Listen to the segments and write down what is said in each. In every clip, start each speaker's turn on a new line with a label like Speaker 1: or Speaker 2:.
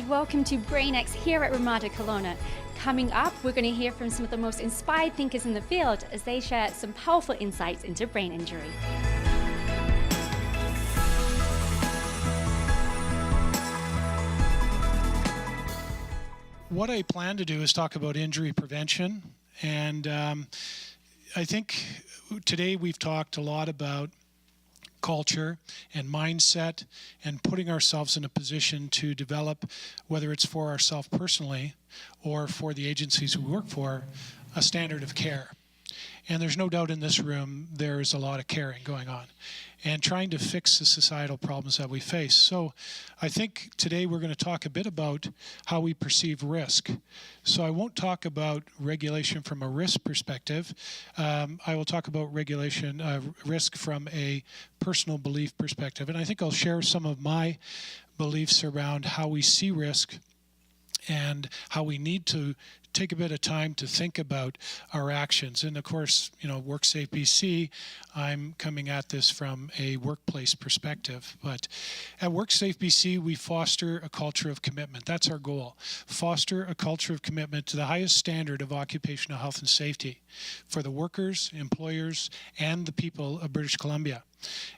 Speaker 1: welcome to Brain X here at Ramada Kelowna. Coming up, we're going to hear from some of the most inspired thinkers in the field as they share some powerful insights into brain injury.
Speaker 2: What I plan to do is talk about injury prevention, and I think today we've talked a lot about culture and mindset and putting ourselves in a position to develop, whether it's for ourselves personally or for the agencies we work for, a standard of care. And there's no doubt in this room there's a lot of caring going on and trying to fix the societal problems that we face. So I think today we're going to talk a bit about how we perceive risk. So I won't talk about regulation from a risk perspective. I will talk about risk from a personal belief perspective. And I think I'll share some of my beliefs around how we see risk and how we need to take a bit of time to think about our actions. And of course, WorkSafe BC, I'm coming at this from a workplace perspective. But at WorkSafe BC, we foster a culture of commitment. That's our goal. Foster a culture of commitment to the highest standard of occupational health and safety for the workers, employers, and the people of British Columbia.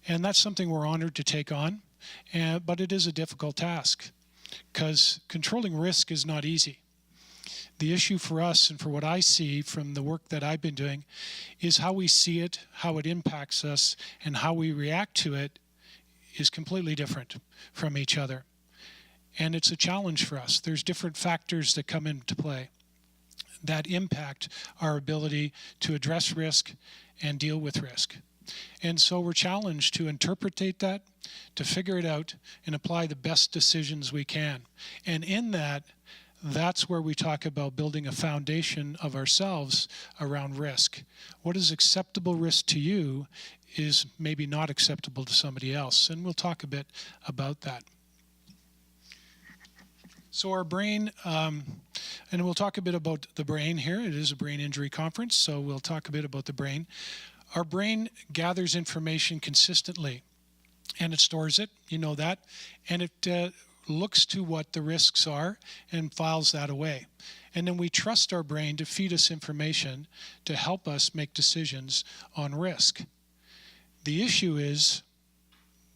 Speaker 2: And that's something we're honored to take on, but it is a difficult task because controlling risk is not easy. The issue for us, and for what I see from the work that I've been doing, is how we see it, how it impacts us, and how we react to it is completely different from each other. And it's a challenge for us. There's different factors that come into play that impact our ability to address risk and deal with risk. And so we're challenged to interpretate that, to figure it out, and apply the best decisions we can. And in that, that's where we talk about building a foundation of ourselves around risk. What is acceptable risk to you is maybe not acceptable to somebody else, and we'll talk a bit about that. So our brain, and we'll talk a bit about the brain here. It is a brain injury conference, so we'll talk a bit about the brain. Our brain gathers information consistently, and it stores it, you know that, and it looks to what the risks are and files that away. And then we trust our brain to feed us information to help us make decisions on risk. The issue is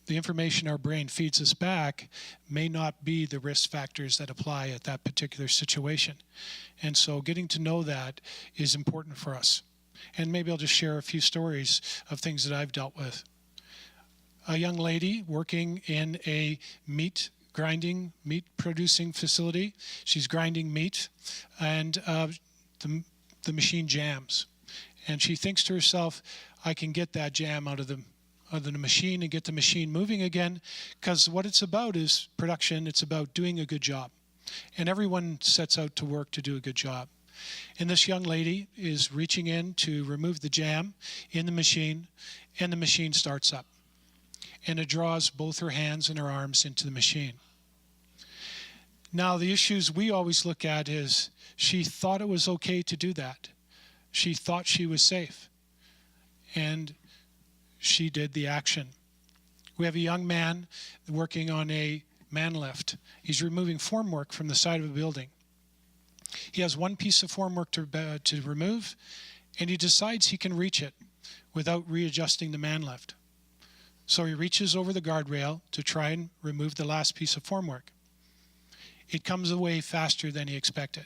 Speaker 2: the information our brain feeds us back may not be the risk factors that apply at that particular situation. And so getting to know that is important for us. And maybe I'll just share a few stories of things that I've dealt with. A young lady working in a meat producing facility. She's grinding meat, and the machine jams. And she thinks to herself, I can get that jam out of the machine and get the machine moving again, because what it's about is production. It's about doing a good job. And everyone sets out to work to do a good job. And this young lady is reaching in to remove the jam in the machine, and the machine starts up. And it draws both her hands and her arms into the machine. Now, the issues we always look at is she thought it was okay to do that. She thought she was safe. And she did the action. We have a young man working on a man lift. He's removing formwork from the side of a building. He has one piece of formwork to remove, and he decides he can reach it without readjusting the man lift. So he reaches over the guardrail to try and remove the last piece of formwork. It comes away faster than he expected,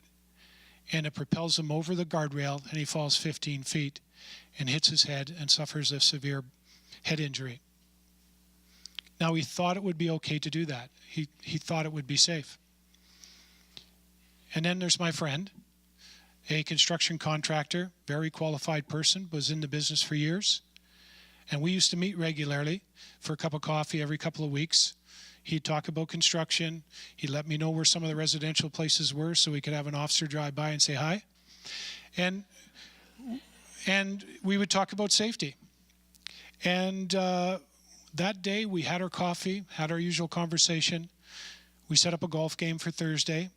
Speaker 2: and it propels him over the guardrail, and he falls 15 feet and hits his head and suffers a severe head injury. Now, he thought it would be okay to do that. He thought it would be safe. And then there's my friend, a construction contractor, very qualified person, was in the business for years. And we used to meet regularly for a cup of coffee every couple of weeks. He'd talk about construction. He'd let me know where some of the residential places were so we could have an officer drive by and say hi. And we would talk about safety. And that day we had our coffee, had our usual conversation. We set up a golf game for Thursday,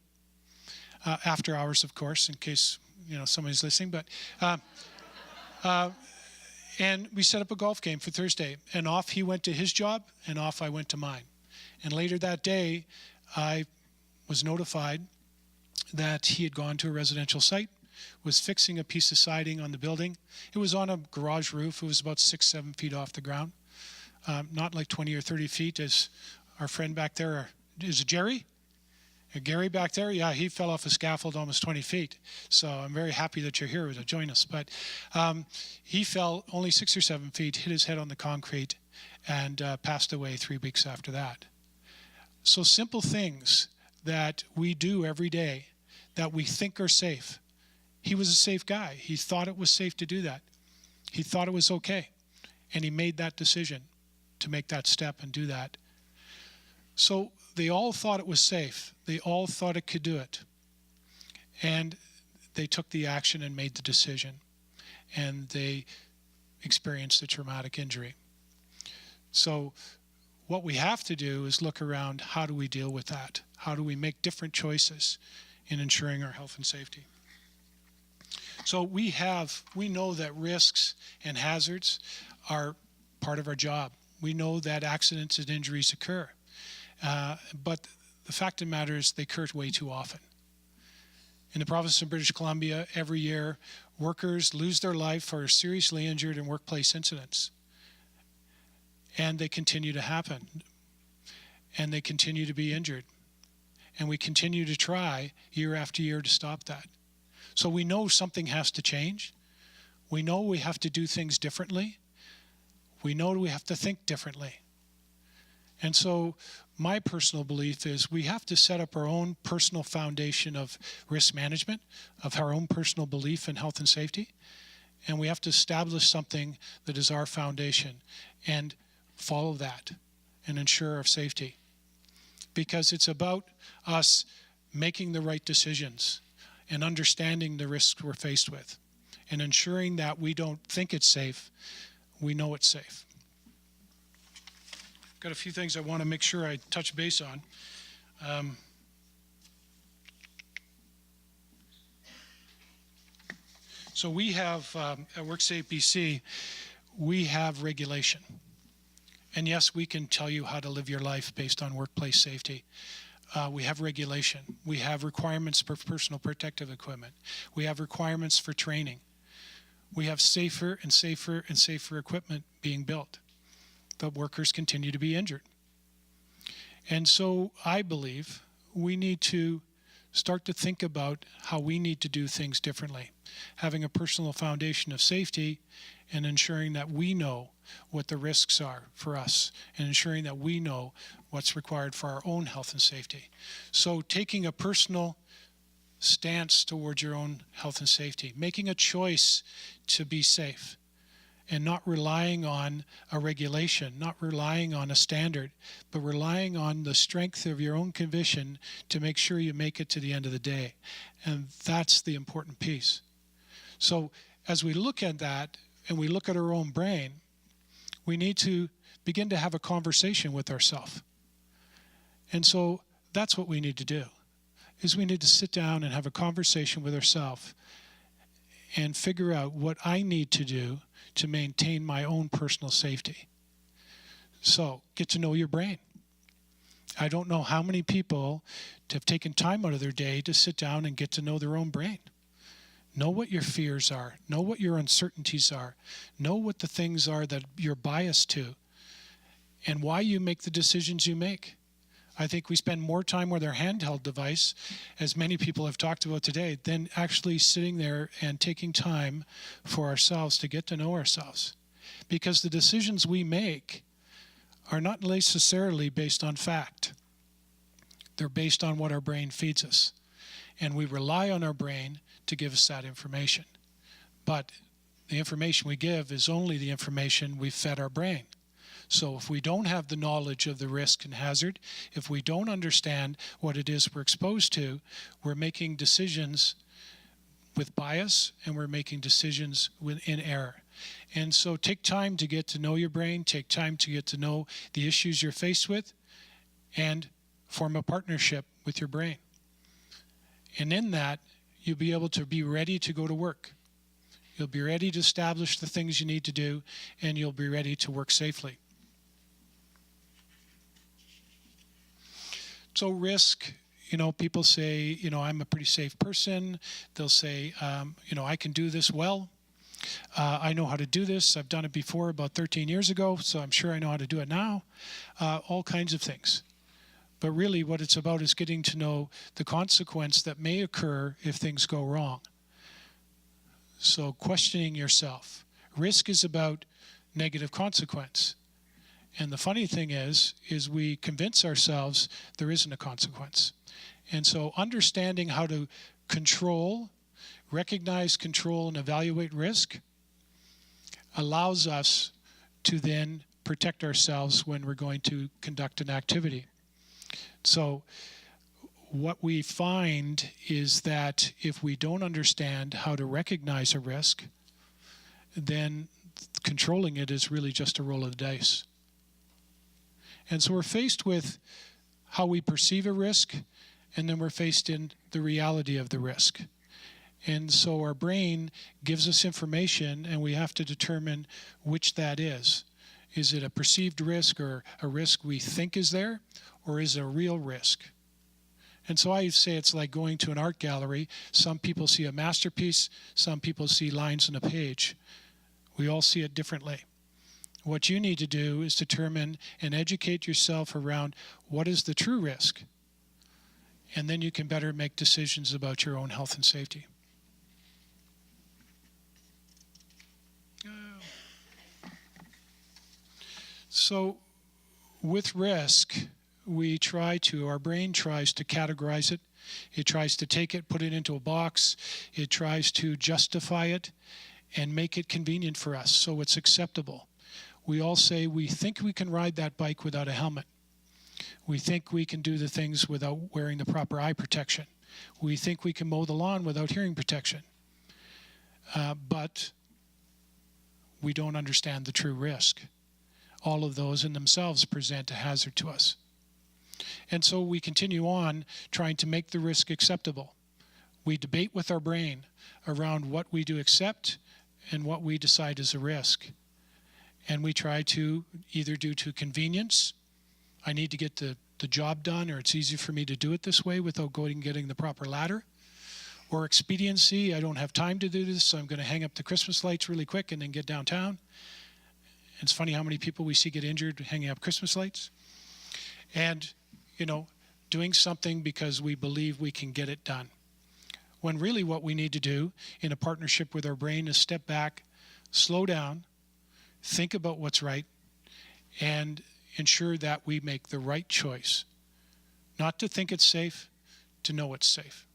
Speaker 2: after hours, of course, in case somebody's listening. But and we set up a golf game for Thursday. And off he went to his job, and off I went to mine. And later that day, I was notified that he had gone to a residential site, was fixing a piece of siding on the building. It was on a garage roof. It was about 6-7 feet off the ground, not like 20 or 30 feet as our friend back there. Is it Jerry? Gary back there? Yeah, he fell off a scaffold almost 20 feet. So I'm very happy that you're here to join us. But he fell only 6 or 7 feet, hit his head on the concrete, and passed away 3 weeks after that. So simple things that we do every day that we think are safe. He was a safe guy. He thought it was safe to do that. He thought it was okay. And he made that decision to make that step and do that. So they all thought it was safe. They all thought it could do it. And they took the action and made the decision. And they experienced a traumatic injury. So what we have to do is look around, how do we deal with that? How do we make different choices in ensuring our health and safety? So we know that risks and hazards are part of our job. We know that accidents and injuries occur. But the fact of the matter is they occur way too often. In the province of British Columbia, every year, workers lose their life or are seriously injured in workplace incidents. And they continue to happen. And they continue to be injured. And we continue to try year after year to stop that. So we know something has to change. We know we have to do things differently. We know we have to think differently. And so my personal belief is we have to set up our own personal foundation of risk management, of our own personal belief in health and safety. And we have to establish something that is our foundation and follow that and ensure our safety. Because it's about us making the right decisions and understanding the risks we're faced with and ensuring that we don't think it's safe, we know it's safe. Got a few things I want to make sure I touch base on. So we have, at WorkSafe BC, we have regulation. And yes, we can tell you how to live your life based on workplace safety. We have regulation. We have requirements for personal protective equipment. We have requirements for training. We have safer and safer and safer equipment being built. But workers continue to be injured. And so I believe we need to start to think about how we need to do things differently, having a personal foundation of safety and ensuring that we know what the risks are for us and ensuring that we know what's required for our own health and safety. So taking a personal stance towards your own health and safety, making a choice to be safe and not relying on a regulation, not relying on a standard, but relying on the strength of your own conviction to make sure you make it to the end of the day. And that's the important piece. So as we look at that and we look at our own brain, we need to begin to have a conversation with ourselves. And so that's what we need to do, is we need to sit down and have a conversation with ourselves and figure out what I need to do to maintain my own personal safety. So get to know your brain. I don't know how many people have taken time out of their day to sit down and get to know their own brain. Know what your fears are. Know what your uncertainties are. Know what the things are that you're biased to and why you make the decisions you make. I think we spend more time with our handheld device, as many people have talked about today, than actually sitting there and taking time for ourselves to get to know ourselves. Because the decisions we make are not necessarily based on fact. They're based on what our brain feeds us. And we rely on our brain to give us that information. But the information we give is only the information we've fed our brain. So if we don't have the knowledge of the risk and hazard, if we don't understand what it is we're exposed to, we're making decisions with bias and we're making decisions in error. And so take time to get to know your brain, take time to get to know the issues you're faced with, and form a partnership with your brain. And in that, you'll be able to be ready to go to work. You'll be ready to establish the things you need to do, and you'll be ready to work safely. So risk People say, I'm a pretty safe person. They'll say, I can do this well. I know how to do this. I've done it before about 13 years ago, so I'm sure I know how to do it now. All kinds of things. But really what it's about is getting to know the consequence that may occur if things go wrong. So questioning yourself. Risk is about negative consequence. And the funny thing is we convince ourselves there isn't a consequence. And so understanding how to recognize, control, and evaluate risk allows us to then protect ourselves when we're going to conduct an activity. So what we find is that if we don't understand how to recognize a risk, then controlling it is really just a roll of the dice. And so we're faced with how we perceive a risk, and then we're faced in the reality of the risk. And so our brain gives us information, and we have to determine which that is. Is it a perceived risk or a risk we think is there, or is it a real risk? And so I say it's like going to an art gallery. Some people see a masterpiece, some people see lines on a page. We all see it differently. What you need to do is determine and educate yourself around what is the true risk. And then you can better make decisions about your own health and safety. So with risk, our brain tries to categorize it. It tries to take it, put it into a box. It tries to justify it and make it convenient for us so it's acceptable. We all say we think we can ride that bike without a helmet. We think we can do the things without wearing the proper eye protection. We think we can mow the lawn without hearing protection. But we don't understand the true risk. All of those in themselves present a hazard to us. And so we continue on trying to make the risk acceptable. We debate with our brain around what we do accept and what we decide is a risk. And we try to either due to convenience, I need to get the job done, or it's easy for me to do it this way without going and getting the proper ladder. Or expediency, I don't have time to do this, so I'm going to hang up the Christmas lights really quick and then get downtown. It's funny how many people we see get injured hanging up Christmas lights. And, doing something because we believe we can get it done. When really what we need to do in a partnership with our brain is step back, slow down, think about what's right, and ensure that we make the right choice. Not to think it's safe, to know it's safe.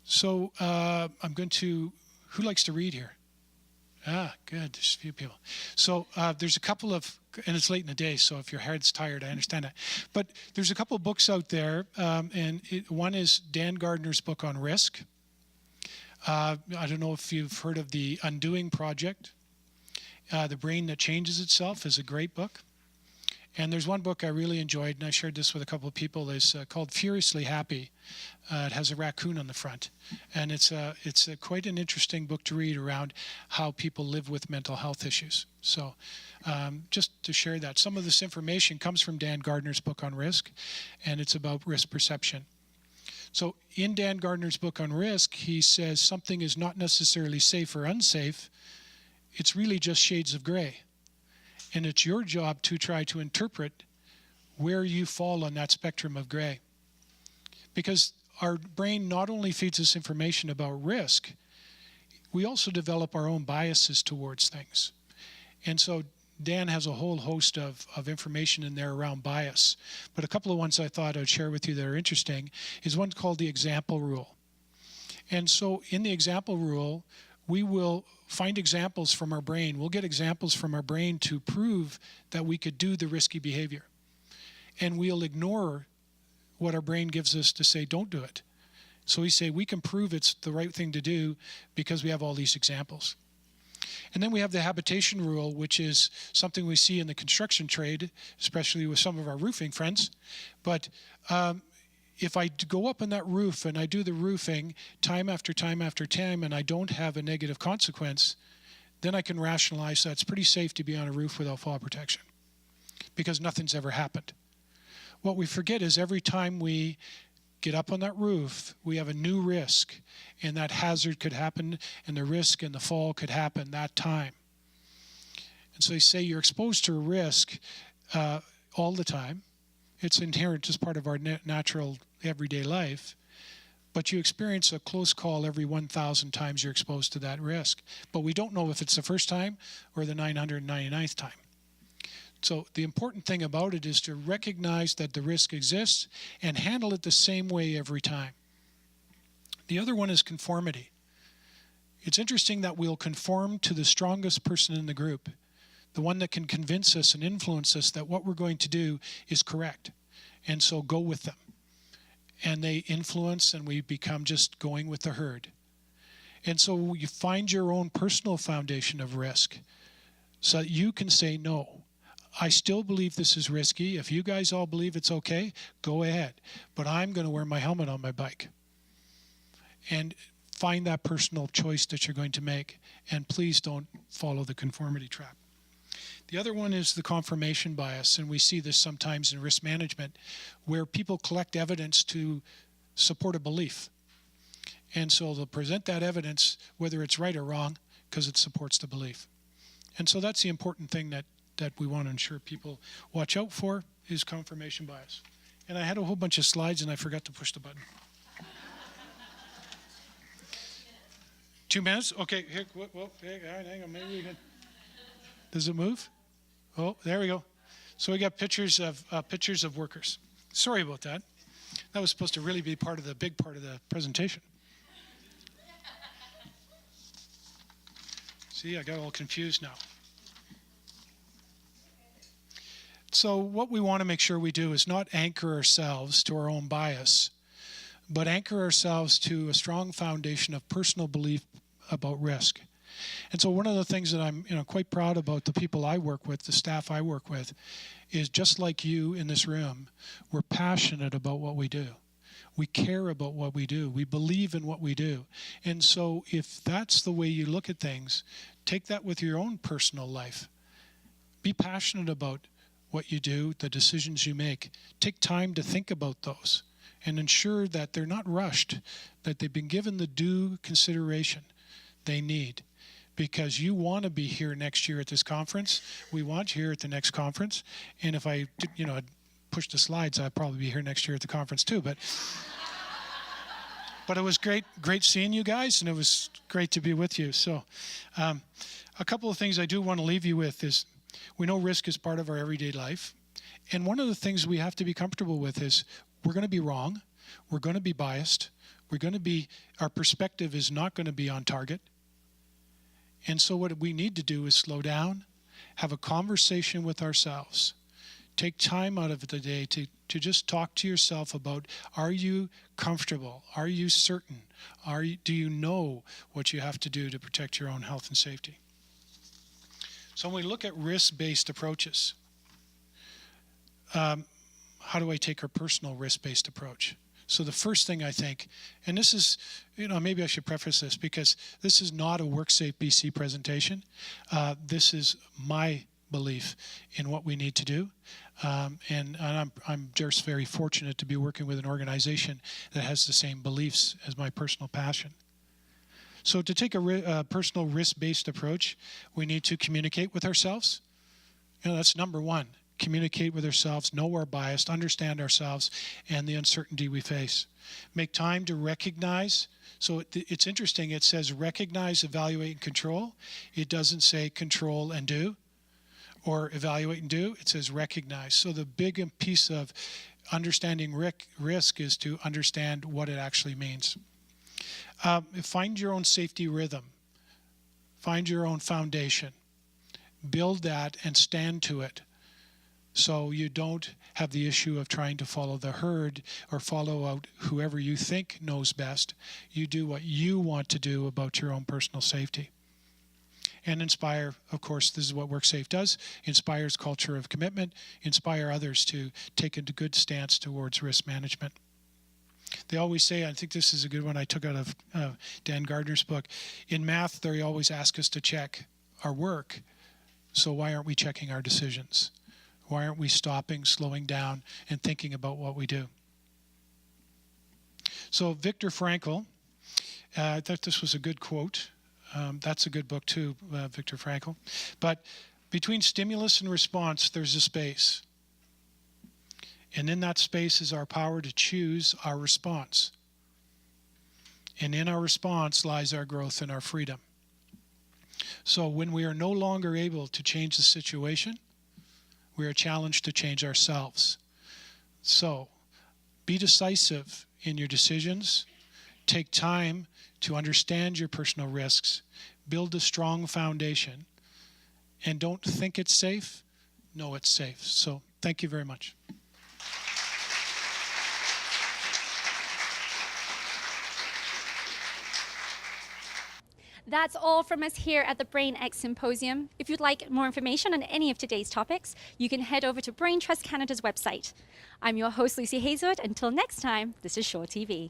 Speaker 2: So who likes to read here? Good, there's a few people. So there's a couple of, and it's late in the day, so if your head's tired, I understand that. But there's a couple of books out there, one is Dan Gardner's book on risk. I don't know if you've heard of the Undoing Project. The Brain That Changes Itself is a great book. And there's one book I really enjoyed, and I shared this with a couple of people, is called Furiously Happy. It has a raccoon on the front. And it's quite an interesting book to read around how people live with mental health issues. So just to share that. Some of this information comes from Dan Gardner's book on risk, and it's about risk perception. So in Dan Gardner's book on risk, he says something is not necessarily safe or unsafe. It's really just shades of gray. And it's your job to try to interpret where you fall on that spectrum of gray. Because our brain not only feeds us information about risk, we also develop our own biases towards things. And so Dan has a whole host of information in there around bias. But a couple of ones I thought I'd share with you that are interesting is one called the example rule. And so in the example rule, we will find examples from our brain. We'll get examples from our brain to prove that we could do the risky behavior. And we'll ignore what our brain gives us to say, don't do it. So we say we can prove it's the right thing to do because we have all these examples. And then we have the habitation rule, which is something we see in the construction trade, especially with some of our roofing friends. But if I go up on that roof and I do the roofing time after time after time and I don't have a negative consequence, then I can rationalize that it's pretty safe to be on a roof without fall protection because nothing's ever happened. what we forget is every time we get up on that roof, we have a new risk, and that hazard could happen, and the risk and the fall could happen that time. And so you say you're exposed to a risk all the time. It's inherent as part of our natural everyday life. But you experience a close call every 1,000 times you're exposed to that risk. But we don't know if it's the first time or the 999th time. So the important thing about it is to recognize that the risk exists and handle it the same way every time. The other one is conformity. It's interesting that we'll conform to the strongest person in the group, the one that can convince us and influence us that what we're going to do is correct. And so go with them. And they influence, and we become just going with the herd. And so you find your own personal foundation of risk so that you can say, no, I still believe this is risky. If you guys all believe it's okay, go ahead. But I'm going to wear my helmet on my bike. And find that personal choice that you're going to make. And please don't follow the conformity trap. The other one is the confirmation bias, and we see this sometimes in risk management, where people collect evidence to support a belief. And so they'll present that evidence, whether it's right or wrong, because it supports the belief. And so that's the important thing that we want to ensure people watch out for, is confirmation bias. And I had a whole bunch of slides, and I forgot to push the button. 2 minutes? Okay, here, whoa, hang on, maybe we can. Does it move? Oh, there we go. So we got pictures of workers. Sorry about that. That was supposed to really be big part of the presentation. See, I got all confused now. So what we want to make sure we do is not anchor ourselves to our own bias, but anchor ourselves to a strong foundation of personal belief about risk. And so one of the things that I'm quite proud about the people I work with, the staff I work with, is just like you in this room, we're passionate about what we do. We care about what we do. We believe in what we do. And so if that's the way you look at things, take that with your own personal life. Be passionate about what you do, the decisions you make. Take time to think about those and ensure that they're not rushed, that they've been given the due consideration they need. Because you want to be here next year at this conference. We want you here at the next conference. And if I I'd push the slides, I'd probably be here next year at the conference too. But it was great seeing you guys, and it was great to be with you. So a couple of things I do want to leave you with is, we know risk is part of our everyday life. And one of the things we have to be comfortable with is we're going to be wrong. We're going to be biased. Our perspective is not going to be on target. And so what we need to do is slow down, have a conversation with ourselves. Take time out of the day to just talk to yourself about, are you comfortable? Are you certain? Do you know what you have to do to protect your own health and safety? So when we look at risk-based approaches, how do I take our personal risk-based approach? So the first thing I think, and this is, maybe I should preface this because this is not a WorkSafe BC presentation. This is my belief in what we need to do. And I'm just very fortunate to be working with an organization that has the same beliefs as my personal passion. So to take a personal risk-based approach, we need to communicate with ourselves. That's number one. Communicate with ourselves, know our bias, understand ourselves and the uncertainty we face. Make time to recognize. So it's interesting, it says recognize, evaluate, and control. It doesn't say control and do or evaluate and do. It says recognize. So the big piece of understanding risk is to understand what it actually means. Find your own safety rhythm. Find your own foundation. Build that and stand to it. So you don't have the issue of trying to follow the herd or follow out whoever you think knows best. You do what you want to do about your own personal safety. And inspire, of course, this is what WorkSafe does, inspires culture of commitment, inspire others to take a good stance towards risk management. They always say, I think this is a good one I took out of Dan Gardner's book, in math they always ask us to check our work, so why aren't we checking our decisions? Why aren't we stopping, slowing down, and thinking about what we do? So Viktor Frankl, I thought this was a good quote. That's a good book too, Viktor Frankl. But between stimulus and response, there's a space. And in that space is our power to choose our response. And in our response lies our growth and our freedom. So when we are no longer able to change the situation, we are challenged to change ourselves. So be decisive in your decisions. Take time to understand your personal risks. Build a strong foundation. And don't think it's safe, know it's safe. So thank you very much.
Speaker 1: That's all from us here at the Brain X Symposium. If you'd like more information on any of today's topics, you can head over to Brain Trust Canada's website. I'm your host, Lucy Hazelwood. Until next time, this is Shaw TV.